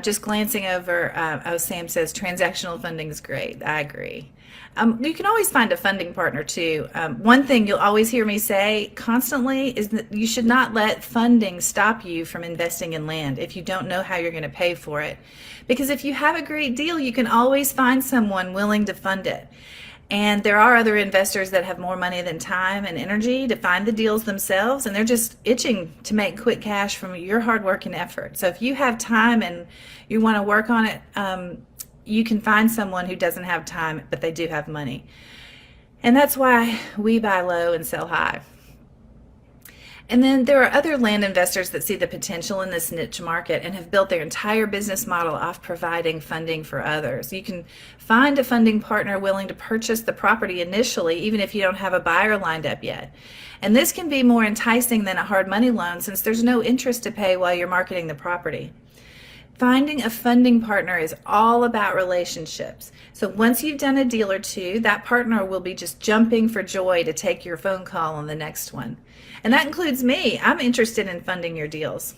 Just glancing over, oh, Sam says transactional funding is great. I agree. You can always find a funding partner too. One thing you'll always hear me say constantly is that you should not let funding stop you from investing in land if you don't know how you're going to pay for it. Because if you have a great deal, you can always find someone willing to fund it. And there are other investors that have more money than time and energy to find the deals themselves, and they're just itching to make quick cash from your hard work and effort. So if you have time and you want to work on it, you can find someone who doesn't have time, but they do have money. And that's why we buy low and sell high. And then there are other land investors that see the potential in this niche market and have built their entire business model off providing funding for others. You can find a funding partner willing to purchase the property initially, even if you don't have a buyer lined up yet. And this can be more enticing than a hard money loan since there's no interest to pay while you're marketing the property. Finding a funding partner is all about relationships. So once you've done a deal or two, that partner will be just jumping for joy to take your phone call on the next one. And that includes me. I'm interested in funding your deals.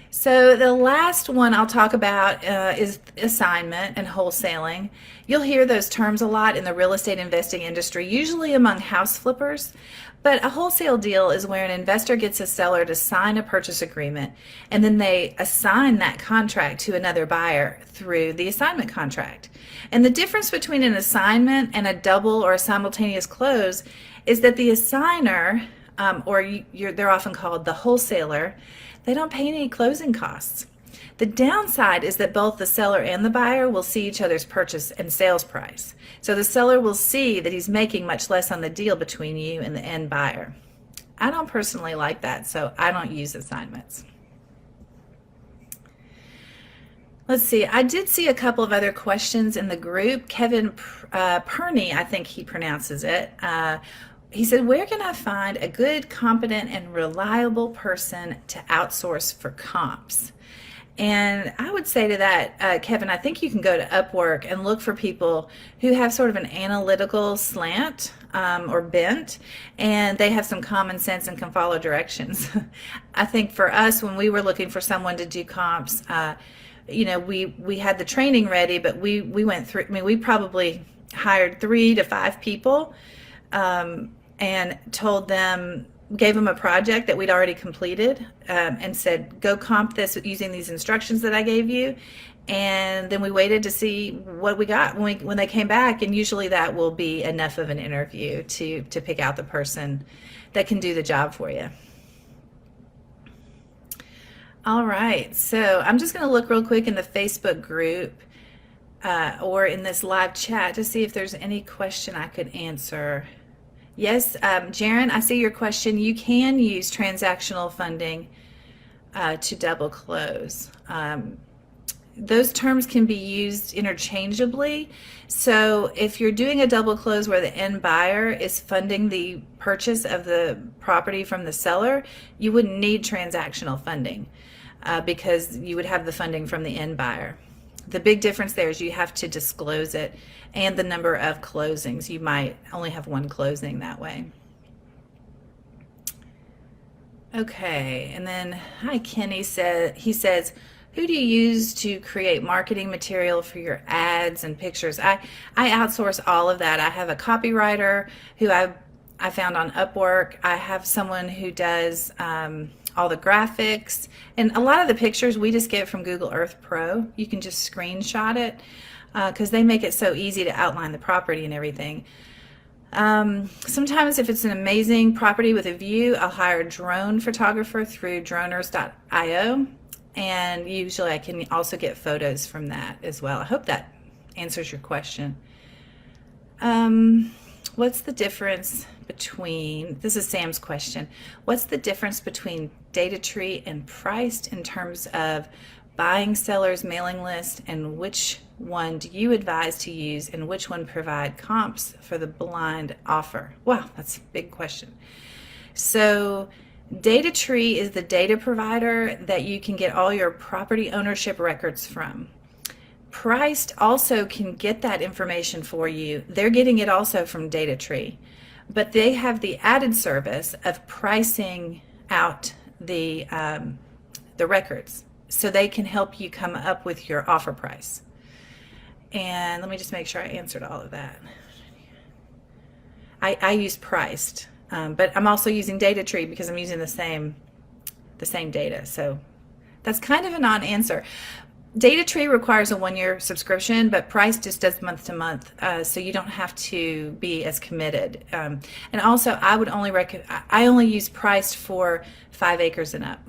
So the last one I'll talk about is assignment and wholesaling. You'll hear those terms a lot in the real estate investing industry, usually among house flippers. But a wholesale deal is where an investor gets a seller to sign a purchase agreement, and then they assign that contract to another buyer through the assignment contract. And the difference between an assignment and a double or a simultaneous close is that the assigner, they're often called the wholesaler, they don't pay any closing costs. The downside is that both the seller and the buyer will see each other's purchase and sales price. So the seller will see that he's making much less on the deal between you and the end buyer. I don't personally like that, so I don't use assignments. Let's see, I did see a couple of other questions in the group. Kevin Perney, I think he pronounces it. He said, where can I find a good, competent, and reliable person to outsource for comps? And I would say to that, Kevin, I think you can go to Upwork and look for people who have sort of an analytical slant or bent, and they have some common sense and can follow directions. I think for us, when we were looking for someone to do comps, we had the training ready, but we went through, we probably hired 3 to 5 people and gave them a project that we'd already completed and said, go comp this using these instructions that I gave you. And then we waited to see what we got when they came back. And usually that will be enough of an interview to pick out the person that can do the job for you. All right, so I'm just going to look real quick in the Facebook group or in this live chat to see if there's any question I could answer. Yes, Jaron, I see your question. You can use transactional funding to double close. Those terms can be used interchangeably. So if you're doing a double close where the end buyer is funding the purchase of the property from the seller, you wouldn't need transactional funding because you would have the funding from the end buyer. The big difference there is you have to disclose it and the number of closings. You might only have one closing that way. Okay, and then hi Kenny he says, who do you use to create marketing material for your ads and pictures? I outsource all of that. I have a copywriter who I found on Upwork. I have someone who does all the graphics, and a lot of the pictures we just get from Google Earth Pro. You can just screenshot it because they make it so easy to outline the property and everything. Sometimes if it's an amazing property with a view, I'll hire a drone photographer through droners.io, and usually I can also get photos from that as well. I hope that answers your question. What's the difference between, this is Sam's question, what's the difference between data tree and priced in terms of buying sellers mailing list, and which one do you advise to use and which one provide comps for the blind offer? Wow, that's a big question. So data tree is the data provider that you can get all your property ownership records from. Priced also can get that information for you. They're getting it also from DataTree, but they have the added service of pricing out the records so they can help you come up with your offer price. And let me just make sure I answered all of that. I use priced, but I'm also using data tree because I'm using the same data. So that's kind of a non-answer. Data tree requires a 1-year subscription, but price just does month to month, so you don't have to be as committed. And also, I only use priced for 5 acres and up.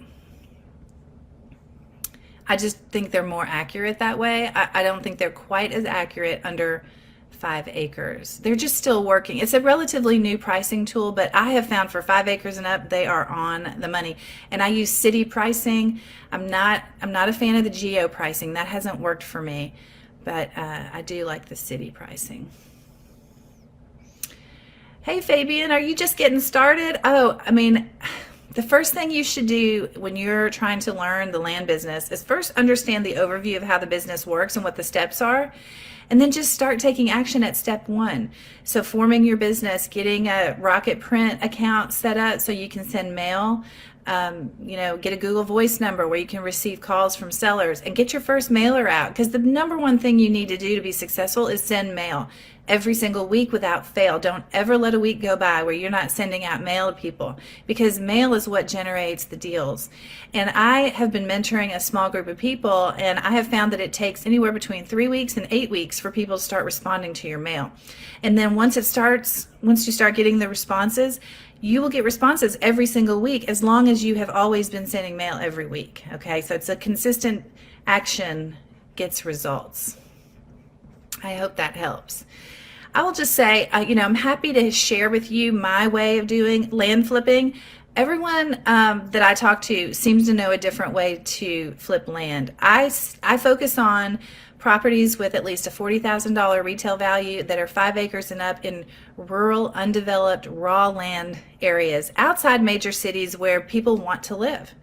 I just think they're more accurate that way. I don't think they're quite as accurate under 5 acres. They're just still working. It's a relatively new pricing tool, but I have found for 5 acres and up, they are on the money. And I use city pricing. I'm not a fan of the geo pricing. That hasn't worked for me, but I do like the city pricing. Hey Fabian, are you just getting started? Oh, I mean, the first thing you should do when you're trying to learn the land business is first understand the overview of how the business works and what the steps are, and then just start taking action at step 1. So forming your business, getting a Rocket Print account set up so you can send mail, get a Google Voice number where you can receive calls from sellers, and get your first mailer out, because the number one thing you need to do to be successful is send mail every single week without fail. Don't ever let a week go by where you're not sending out mail to people, because mail is what generates the deals. And I have been mentoring a small group of people, and I have found that it takes anywhere between 3 weeks and 8 weeks for people to start responding to your mail. And then once you start getting the responses, you will get responses every single week as long as you have always been sending mail every week. Okay, so it's a consistent action gets results. I hope that helps. I will just say, I'm happy to share with you my way of doing land flipping. Everyone that I talk to seems to know a different way to flip land. I focus on properties with at least a $40,000 retail value that are 5 acres and up in rural, undeveloped, raw land areas outside major cities where people want to live.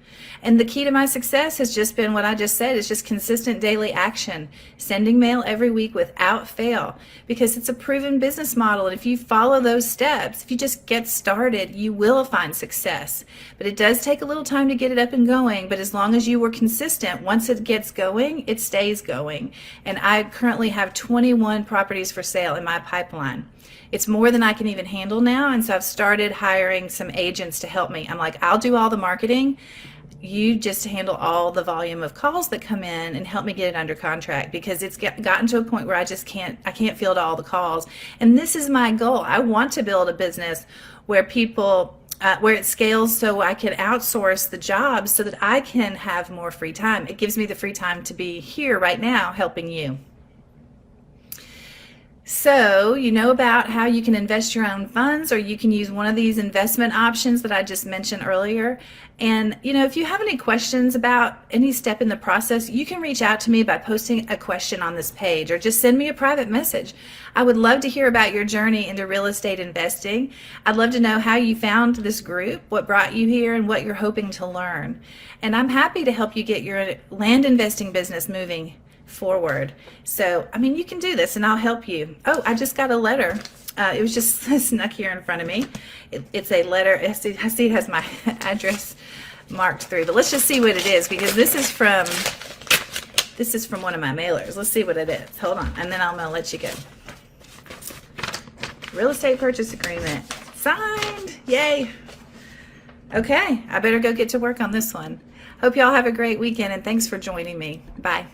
And the key to my success has just been what I just said. It's just consistent daily action, sending mail every week without fail, because it's a proven business model. And if you follow those steps, if you just get started, you will find success. But it does take a little time to get it up and going. But as long as you were consistent, once it gets going, it stays going. And I currently have 21 properties for sale in my pipeline. It's more than I can even handle now. And so I've started hiring some agents to help me. I'm like, I'll do all the marketing. You just handle all the volume of calls that come in and help me get it under contract, because it's gotten to a point where I can't field all the calls. And this is my goal. I want to build a business where where it scales so I can outsource the jobs so that I can have more free time. It gives me the free time to be here right now helping you. So you know about how you can invest your own funds, or you can use one of these investment options that I just mentioned earlier. And if you have any questions about any step in the process, you can reach out to me by posting a question on this page, or just send me a private message. I would love to hear about your journey into real estate investing. I'd love to know how you found this group, what brought you here, and what you're hoping to learn. And I'm happy to help you get your land investing business moving forward. So, you can do this and I'll help you. Oh, I just got a letter. It was just snuck here in front of me. It's a letter. I see it has my address marked through, but let's just see what it is, because this is from one of my mailers. Let's see what it is. Hold on, and then I'm gonna let you go. Real estate purchase agreement signed. Yay. Okay, I better go get to work on this one. Hope y'all have a great weekend, and thanks for joining me. Bye.